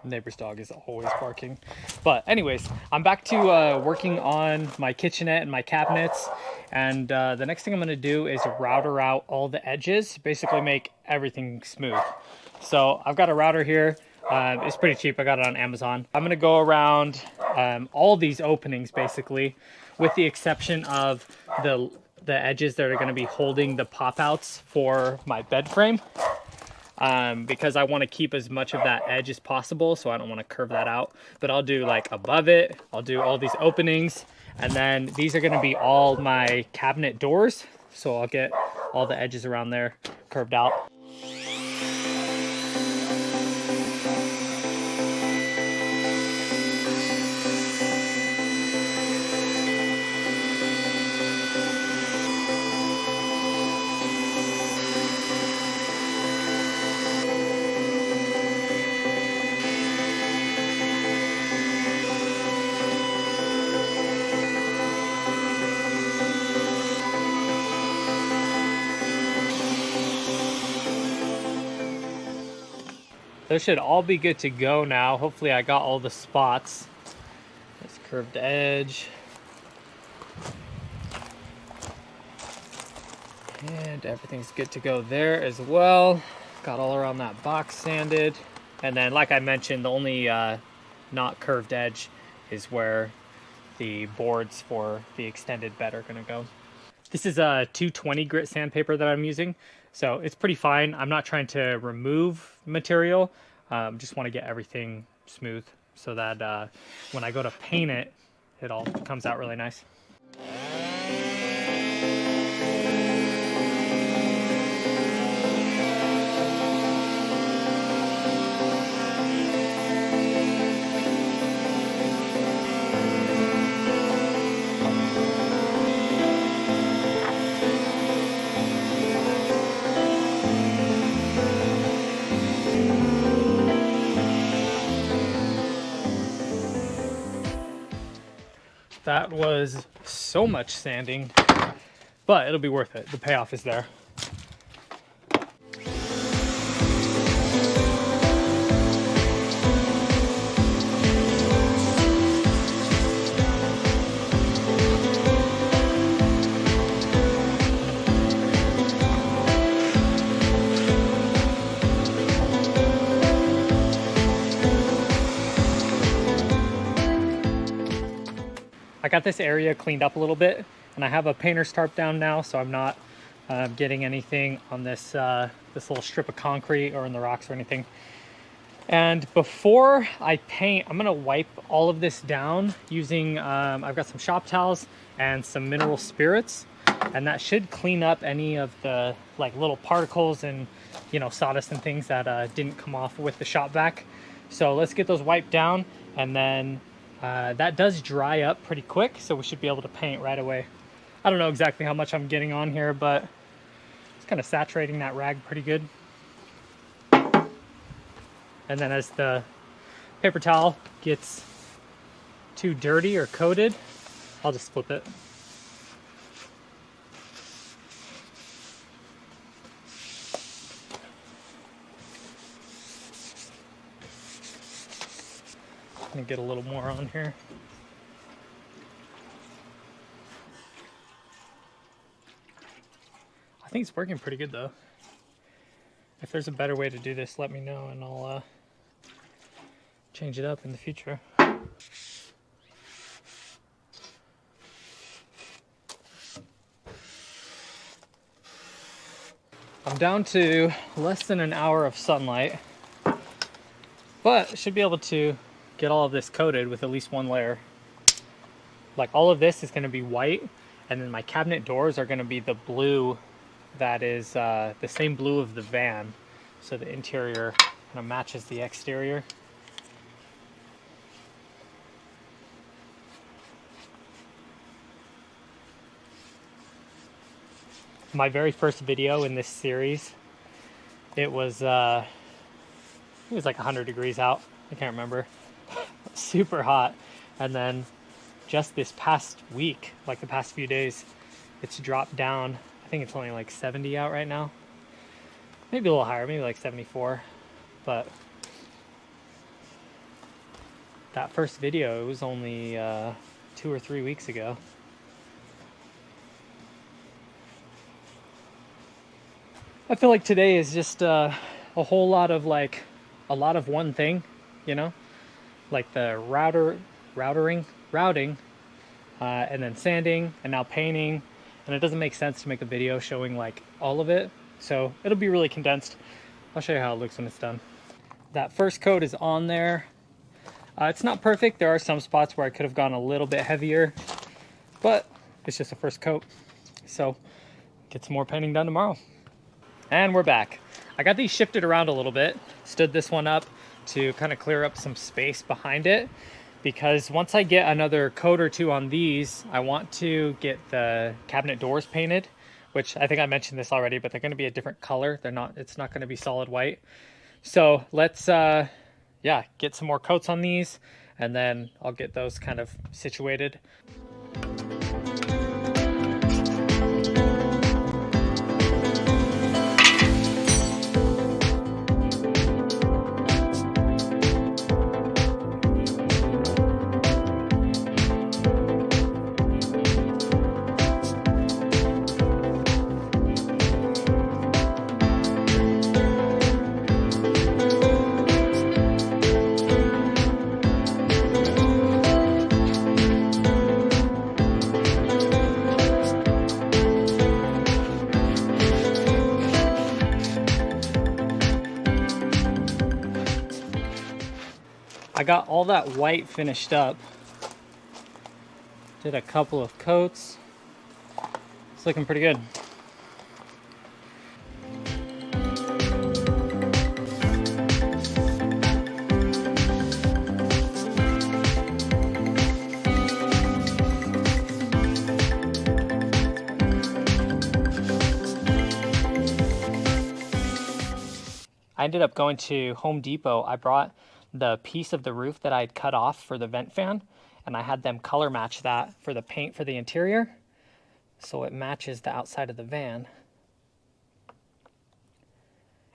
Neighbor's dog is always barking. But anyways, I'm back to working on my kitchenette and my cabinets. And the next thing I'm gonna do is router out all the edges, basically make everything smooth. So I've got a router here. It's pretty cheap. I got it on Amazon. I'm gonna go around all these openings basically, with the exception of the edges that are gonna be holding the pop outs for my bed frame. Because I want to keep as much of that edge as possible, so I don't want to curve that out. But I'll do like above it, I'll do all these openings, and then these are going to be all my cabinet doors, so I'll get all the edges around there curved out. Those should all be good to go now. Hopefully I got all the spots. This curved edge. And everything's good to go there as well. Got all around that box sanded. And then like I mentioned, the only not curved edge is where the boards for the extended bed are gonna go. This is a 220 grit sandpaper that I'm using, so it's pretty fine. I'm not trying to remove material, just want to get everything smooth so that when I go to paint it, it all comes out really nice. That was so much sanding, but it'll be worth it. The payoff is there. I got this area cleaned up a little bit, and I have a painter's tarp down now, so I'm not getting anything on this this little strip of concrete or in the rocks or anything. And before I paint, I'm gonna wipe all of this down using, I've got some shop towels and some mineral spirits, and that should clean up any of the like little particles and, you know, sawdust and things that didn't come off with the shop vac. So let's get those wiped down, and then that does dry up pretty quick, so we should be able to paint right away. I don't know exactly how much I'm getting on here, but it's kind of saturating that rag pretty good. And then as the paper towel gets too dirty or coated, I'll just flip it. I'm gonna get a little more on here. I think it's working pretty good though. If there's a better way to do this, let me know and I'll change it up in the future. I'm down to less than an hour of sunlight, but should be able to get all of this coated with at least one layer. Like all of this is going to be white, and then my cabinet doors are going to be the blue that is the same blue of the van, so the interior kind of matches the exterior. My very first video in this series, it was like 100 degrees out. I can't remember. Super hot. And then just this past week, like the past few days, it's dropped down. I think it's only like 70 out right now. Maybe a little higher, maybe like 74. But that first video, it was only 2 or 3 weeks ago. I feel like today is just a whole lot of one thing, you know, like the routing, and then sanding, and now painting, and it doesn't make sense to make a video showing like all of it, so it'll be really condensed. I'll show you how it looks when it's done. That first coat is on there. It's not perfect. There are some spots where I could have gone a little bit heavier, but it's just a first coat. So get some more painting done tomorrow. And we're back. I got these shifted around a little bit, stood this one up to kind of clear up some space behind it, because once I get another coat or two on these, I want to get the cabinet doors painted, which I think I mentioned this already, but they're going to be a different color. It's not going to be solid white. So let's get some more coats on these, and then I'll get those kind of situated. I got all that white finished up. Did a couple of coats. It's looking pretty good. I ended up going to Home Depot. I brought the piece of the roof that I'd cut off for the vent fan, and I had them color match that for the paint for the interior, so it matches the outside of the van.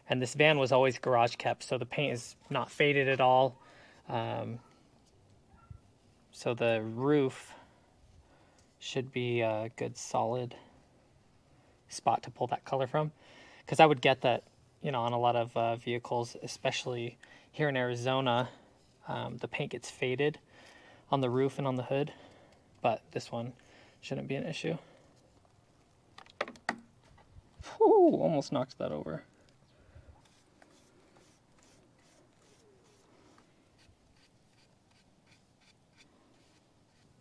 And this van was always garage kept, so the paint is not faded at all. So the roof should be a good solid spot to pull that color from, because I would get that, you know, on a lot of vehicles, especially here in Arizona, the paint gets faded on the roof and on the hood, but this one shouldn't be an issue. Whew, almost knocked that over.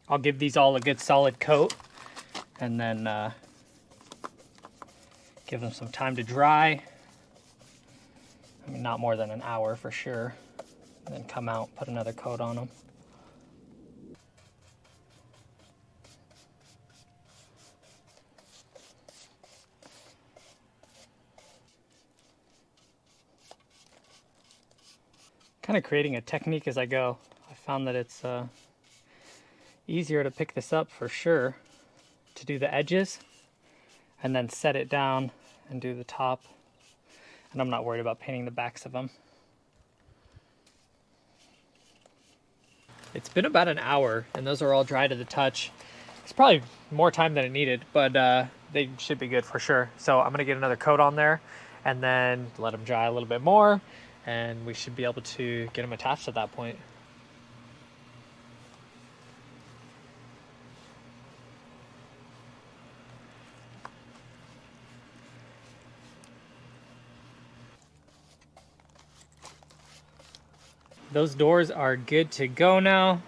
I'll give these all a good solid coat, and then give them some time to dry. I mean, not more than an hour for sure. And then come out, put another coat on them. Kind of creating a technique as I go. I found that it's easier to pick this up for sure, to do the edges, and then set it down and do the top. And I'm not worried about painting the backs of them. It's been about an hour, and those are all dry to the touch. It's probably more time than it needed, but they should be good for sure. So I'm gonna get another coat on there, and then let them dry a little bit more, and we should be able to get them attached at that point. Those doors are good to go now.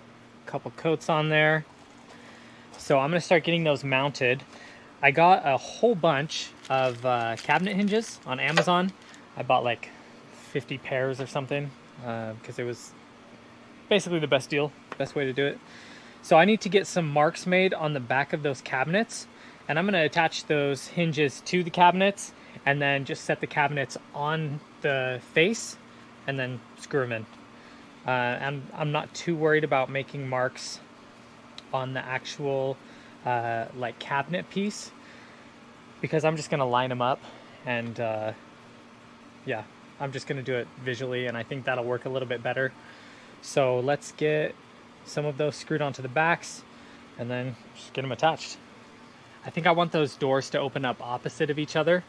A couple coats on there. So I'm gonna start getting those mounted. I got a whole bunch of cabinet hinges on Amazon. I bought like 50 pairs or something, because it was basically the best deal, best way to do it. So I need to get some marks made on the back of those cabinets, and I'm gonna attach those hinges to the cabinets, and then just set the cabinets on the face, and then screw them in. I'm not too worried about making marks on the actual like cabinet piece, because I'm just gonna line them up, and yeah, I'm just gonna do it visually, and I think that'll work a little bit better. So let's get some of those screwed onto the backs and then just get them attached. I think I want those doors to open up opposite of each other,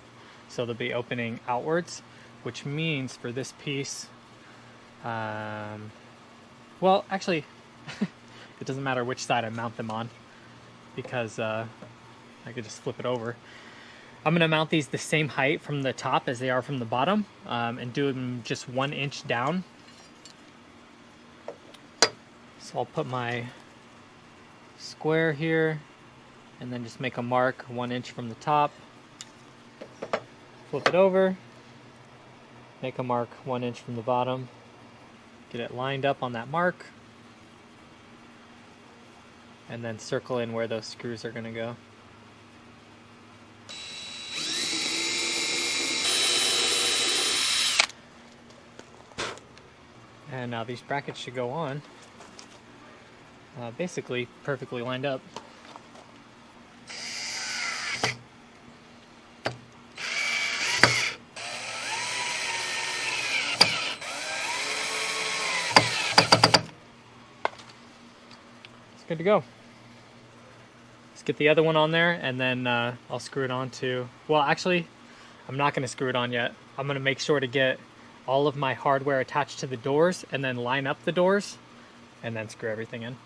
so they'll be opening outwards, which means for this piece, well, actually, it doesn't matter which side I mount them on, because I could just flip it over. I'm gonna mount these the same height from the top as they are from the bottom, and do them just 1 inch down. So I'll put my square here, and then just make a mark 1 inch from the top. Flip it over, make a mark 1 inch from the bottom, get it lined up on that mark, and then circle in where those screws are gonna go. And now these brackets should go on, basically perfectly lined up. It's good to go. Let's get the other one on there, and then I'll screw it on to, well, actually, I'm not gonna screw it on yet. I'm gonna make sure to get all of my hardware attached to the doors and then line up the doors and then screw everything in.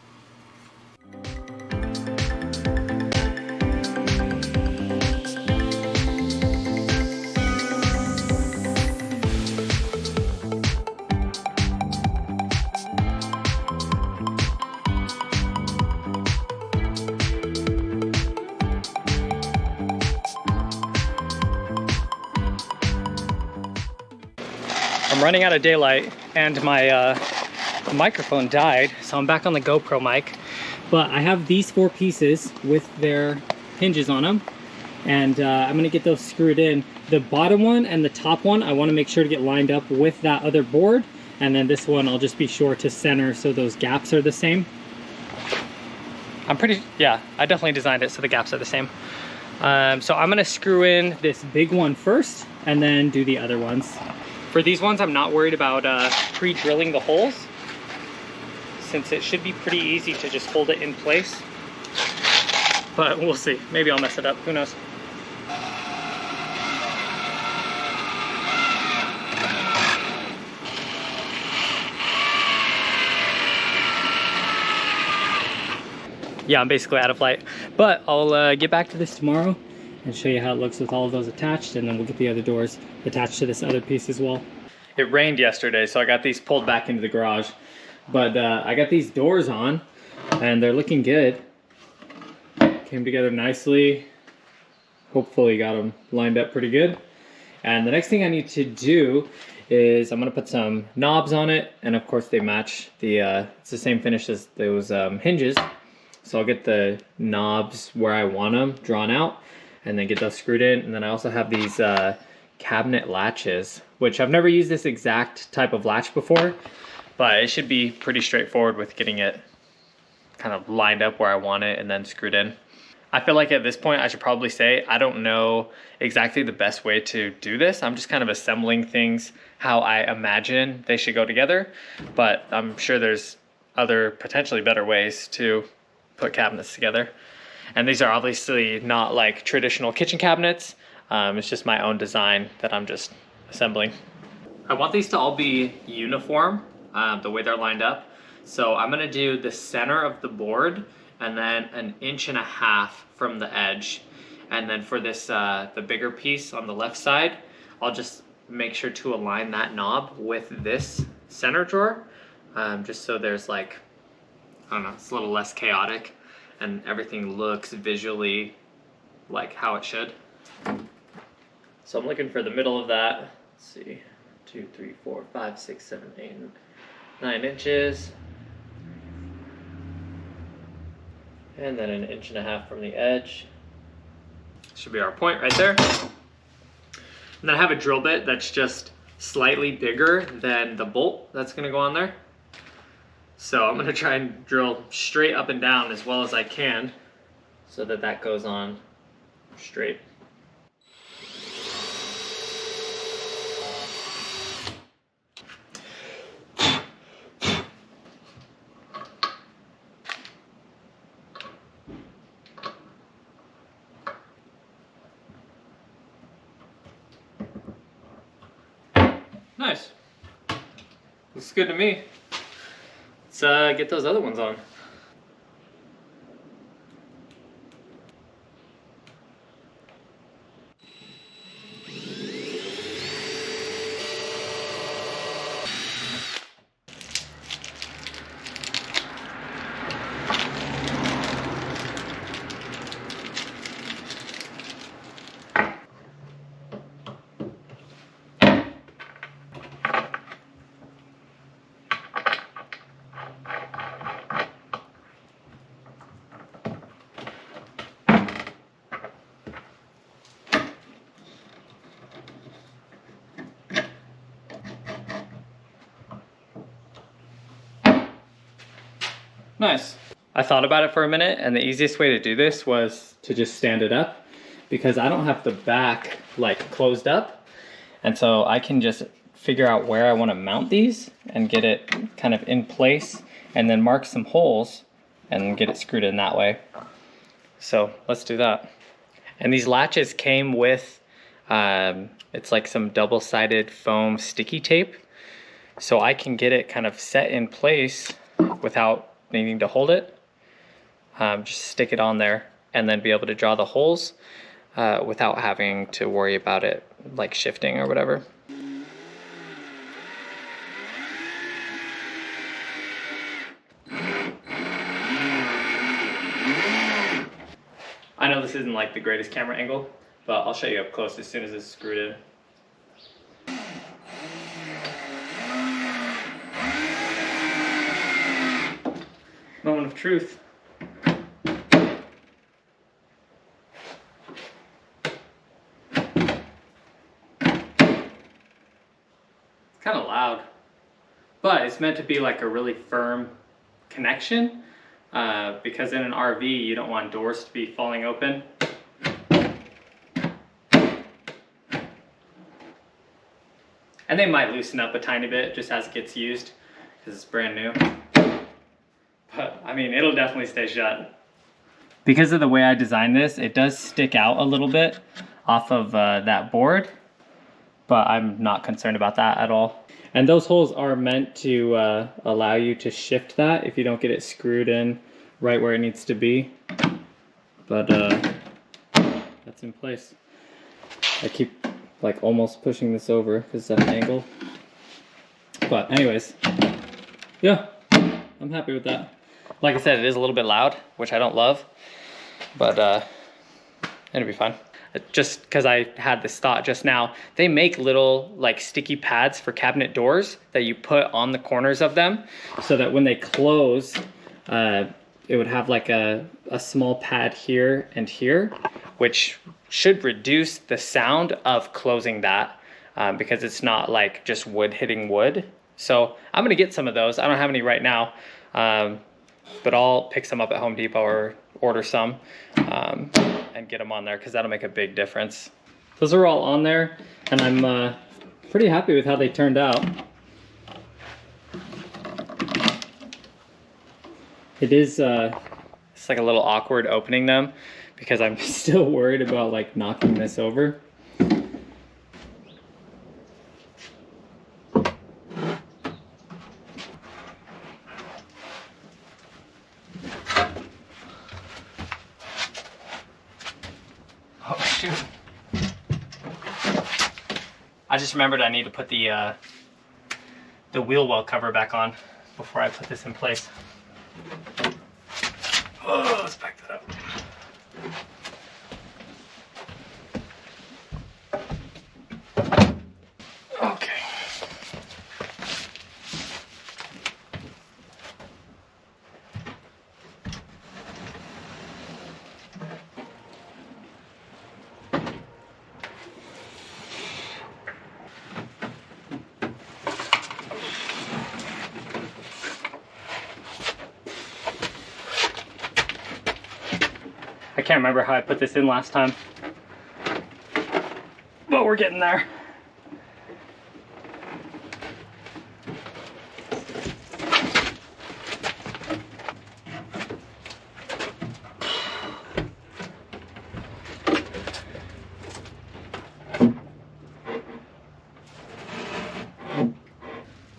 I'm running out of daylight and my microphone died, so I'm back on the GoPro mic. But I have these 4 pieces with their hinges on them, and I'm gonna get those screwed in. The bottom one and the top one, I wanna make sure to get lined up with that other board, and then this one I'll just be sure to center so those gaps are the same. Yeah, I definitely designed it so the gaps are the same. So I'm gonna screw in this big one first and then do the other ones. For these ones, I'm not worried about pre-drilling the holes, since it should be pretty easy to just hold it in place. But we'll see. Maybe I'll mess it up. Who knows? Yeah, I'm basically out of light. But I'll get back to this tomorrow and show you how it looks with all of those attached, and then we'll get the other doors attached to this other piece as well. It rained yesterday, so I got these pulled back into the garage. But I got these doors on, and they're looking good. Came together nicely. Hopefully got them lined up pretty good. And the next thing I need to do is I'm gonna put some knobs on it, and of course they match the, it's the same finish as those hinges. So I'll get the knobs where I want them drawn out, and then get those screwed in. And then I also have these cabinet latches, which I've never used this exact type of latch before, but it should be pretty straightforward with getting it kind of lined up where I want it and then screwed in. I feel like at this point I should probably say I don't know exactly the best way to do this. I'm just kind of assembling things how I imagine they should go together, but I'm sure there's other potentially better ways to put cabinets together. And these are obviously not like traditional kitchen cabinets. It's just my own design that I'm just assembling. I want these to all be uniform, the way they're lined up. So I'm gonna do the center of the board and then 1.5 inches from the edge. And then for this, the bigger piece on the left side, I'll just make sure to align that knob with this center drawer, just so there's like, I don't know, it's a little less chaotic and everything looks visually like how it should. So I'm looking for the middle of that. Let's see, 2, 3, 4, 5, 6, 7, 8, 9 inches. And then 1.5 inches from the edge. Should be our point right there. And then I have a drill bit that's just slightly bigger than the bolt that's gonna go on there. So I'm gonna try and drill straight up and down as well as I can so that that goes on straight. Nice. Looks good to me. Let's get those other ones on. Nice. I thought about it for a minute, and the easiest way to do this was to just stand it up, because I don't have the back like closed up, and so I can just figure out where I want to mount these and get it kind of in place, and then mark some holes and get it screwed in that way. So let's do that. And these latches came with it's like some double-sided foam sticky tape, so I can get it kind of set in place without needing to hold it. Just stick it on there and then be able to draw the holes without having to worry about it like shifting or whatever. I know this isn't like the greatest camera angle, but I'll show you up close as soon as it's screwed in. Moment of truth. It's kind of loud, but it's meant to be like a really firm connection, because in an RV you don't want doors to be falling open. And they might loosen up a tiny bit just as it gets used, because it's brand new. But I mean, it'll definitely stay shut. Because of the way I designed this, it does stick out a little bit off of that board, but I'm not concerned about that at all. And those holes are meant to allow you to shift that if you don't get it screwed in right where it needs to be. But that's in place. I keep like almost pushing this over because it's at an angle. But anyways, yeah, I'm happy with that. Like I said, it is a little bit loud, which I don't love, but it'll be fine. Just because I had this thought just now, they make little like sticky pads for cabinet doors that you put on the corners of them, so that when they close, it would have like a small pad here and here, which should reduce the sound of closing that, because it's not like just wood hitting wood. So I'm gonna get some of those. I don't have any right now, but I'll pick some up at Home Depot or order some and get them on there, because that'll make a big difference. Those are all on there, and I'm pretty happy with how they turned out. It is it's like a little awkward opening them, because I'm still worried about like knocking this over. Oh shoot. I just remembered I need to put the wheel well cover back on before I put this in place. Oh, let's back that up. Okay. I can't remember how I put this in last time, but we're getting there.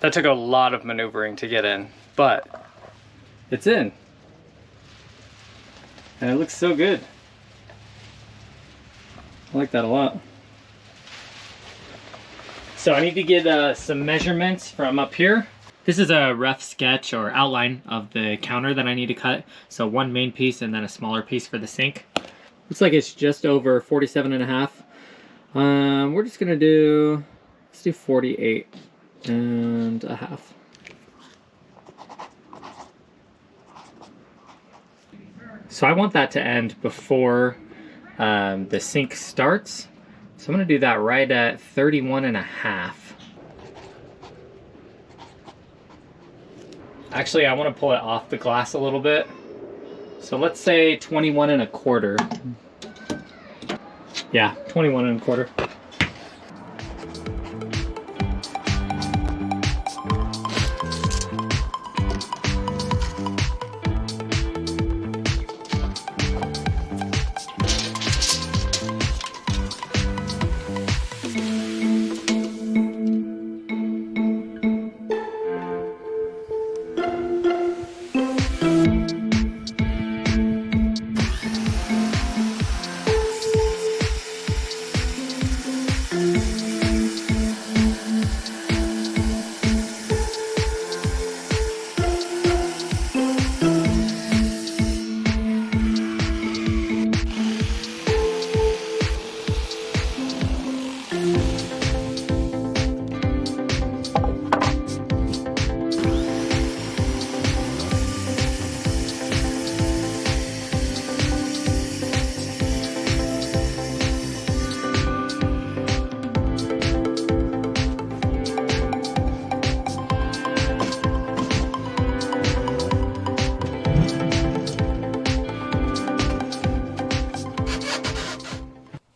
That took a lot of maneuvering to get in, but it's in. And it looks so good. I like that a lot. So I need to get some measurements from up here. This is a rough sketch or outline of the counter that I need to cut. So one main piece and then a smaller piece for the sink. Looks like it's just over 47.5. We're just gonna do, let's do 48.5. So I want that to end before the sink starts. So I'm gonna do that right at 31.5. Actually, I want to pull it off the glass a little bit. So let's say 21.25. Yeah, 21.25.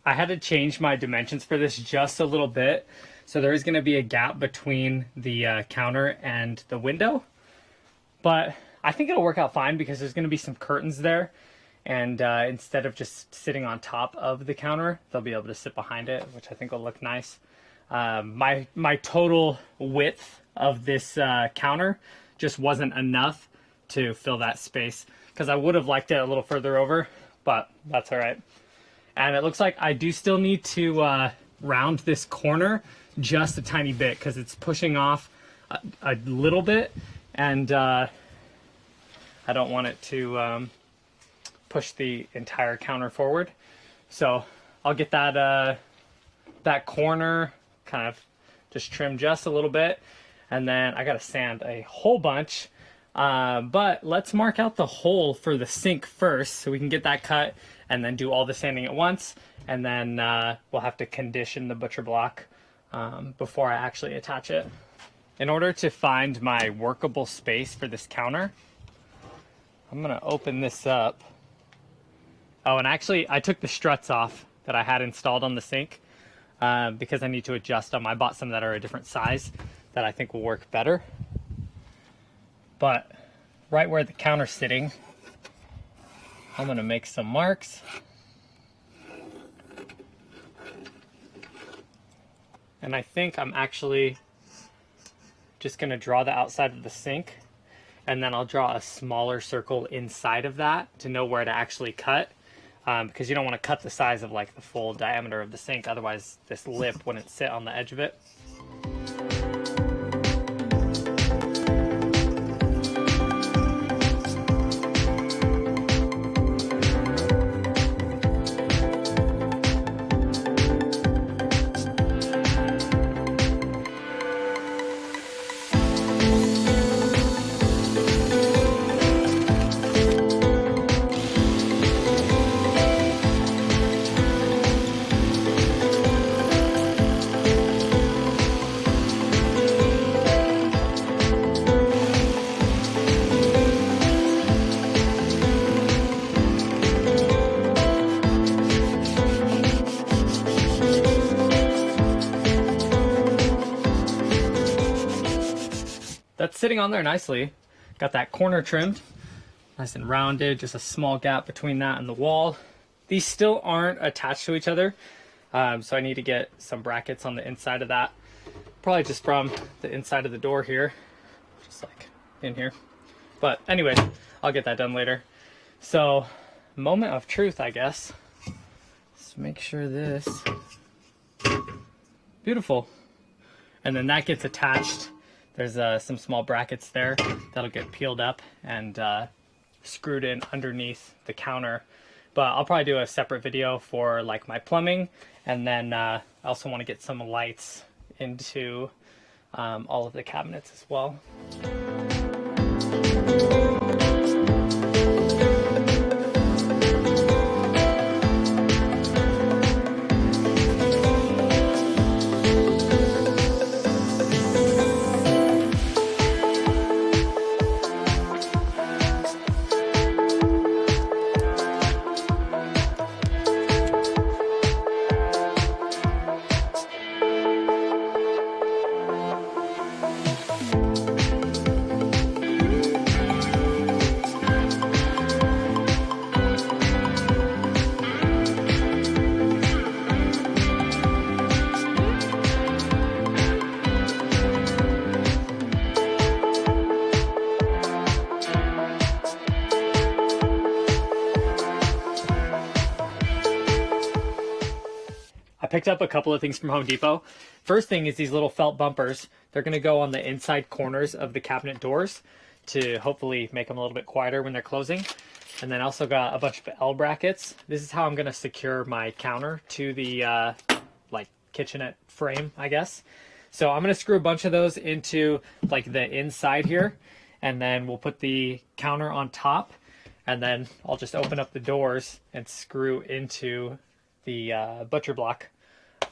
I had to change my dimensions for this just a little bit. So there is going to be a gap between the counter and the window. But I think it'll work out fine because there's going to be some curtains there. And instead of just sitting on top of the counter, they'll be able to sit behind it, which I think will look nice. My total width of this counter just wasn't enough to fill that space because I would have liked it a little further over, but that's all right. And it looks like I do still need to round this corner just a tiny bit because it's pushing off a little bit, and I don't want it to push the entire counter forward. So I'll get that that corner kind of just trimmed just a little bit, and then I gotta sand a whole bunch. But let's mark out the hole for the sink first so we can get that cut and then do all the sanding at once, and then we'll have to condition the butcher block before I actually attach it. In order to find my workable space for this counter, I'm gonna open this up. Oh, and actually I took the struts off that I had installed on the sink because I need to adjust them. I bought some that are a different size that I think will work better. But right where the counter's sitting, I'm gonna make some marks. And I think I'm actually just gonna draw the outside of the sink, and then I'll draw a smaller circle inside of that to know where to actually cut, because you don't wanna cut the size of like the full diameter of the sink, otherwise this lip wouldn't sit on the edge of it. That's sitting on there nicely. Got that corner trimmed, nice and rounded, just a small gap between that and the wall. These still aren't attached to each other, so I need to get some brackets on the inside of that. Probably just from the inside of the door here, just like in here. But anyways, I'll get that done later. So, moment of truth, I guess. Let's make sure this, beautiful. And then that gets attached. There's some small brackets there that'll get peeled up and screwed in underneath the counter. But I'll probably do a separate video for like my plumbing, and then I also want to get some lights into all of the cabinets as well. I picked up a couple of things from Home Depot. First thing is these little felt bumpers. They're going to go on the inside corners of the cabinet doors to hopefully make them a little bit quieter when they're closing. And then I also got a bunch of L brackets. This is how I'm going to secure my counter to the like kitchenette frame, I guess. So I'm going to screw a bunch of those into like the inside here, and then we'll put the counter on top, and then I'll just open up the doors and screw into the butcher block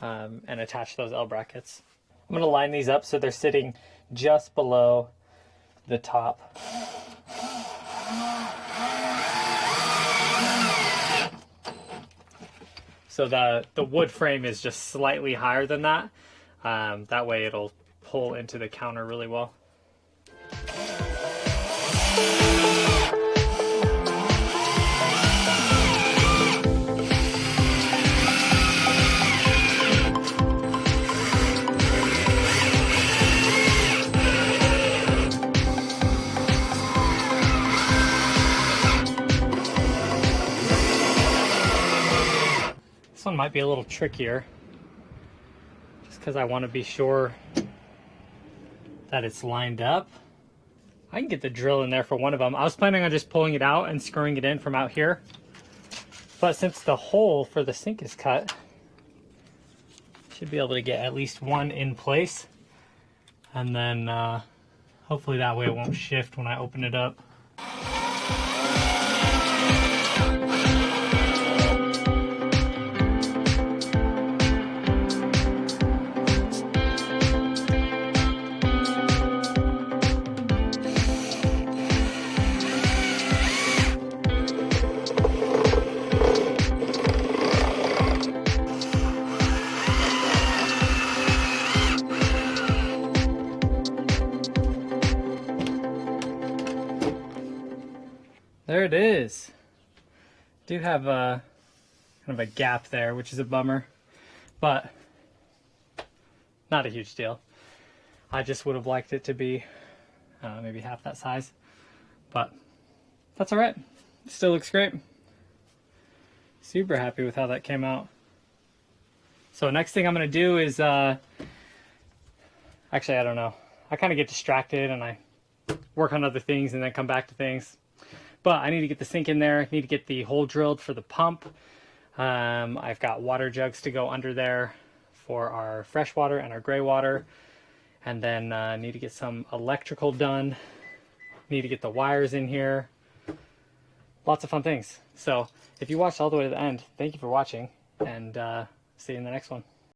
and attach those L brackets. I'm going to line these up so they're sitting just below the top. So the wood frame is just slightly higher than that. That way it'll pull into the counter really well. This one might be a little trickier, just because I want to be sure that it's lined up. I can get the drill in there for one of them. I was planning on just pulling it out and screwing it in from out here, but since the hole for the sink is cut, should be able to get at least one in place, and then hopefully that way it won't shift when I open it up. There it is. Do have a kind of a gap there, which is a bummer, but not a huge deal. I just would have liked it to be maybe half that size, but that's all right. Still looks great. Super happy with how that came out. So next thing I'm gonna do is actually, I don't know. I kind of get distracted and I work on other things and then come back to things. But I need to get the sink in there. I need to get the hole drilled for the pump. I've got water jugs to go under there for our fresh water and our gray water. And then need to get some electrical done. Need to get the wires in here. Lots of fun things. So if you watched all the way to the end, thank you for watching, and see you in the next one.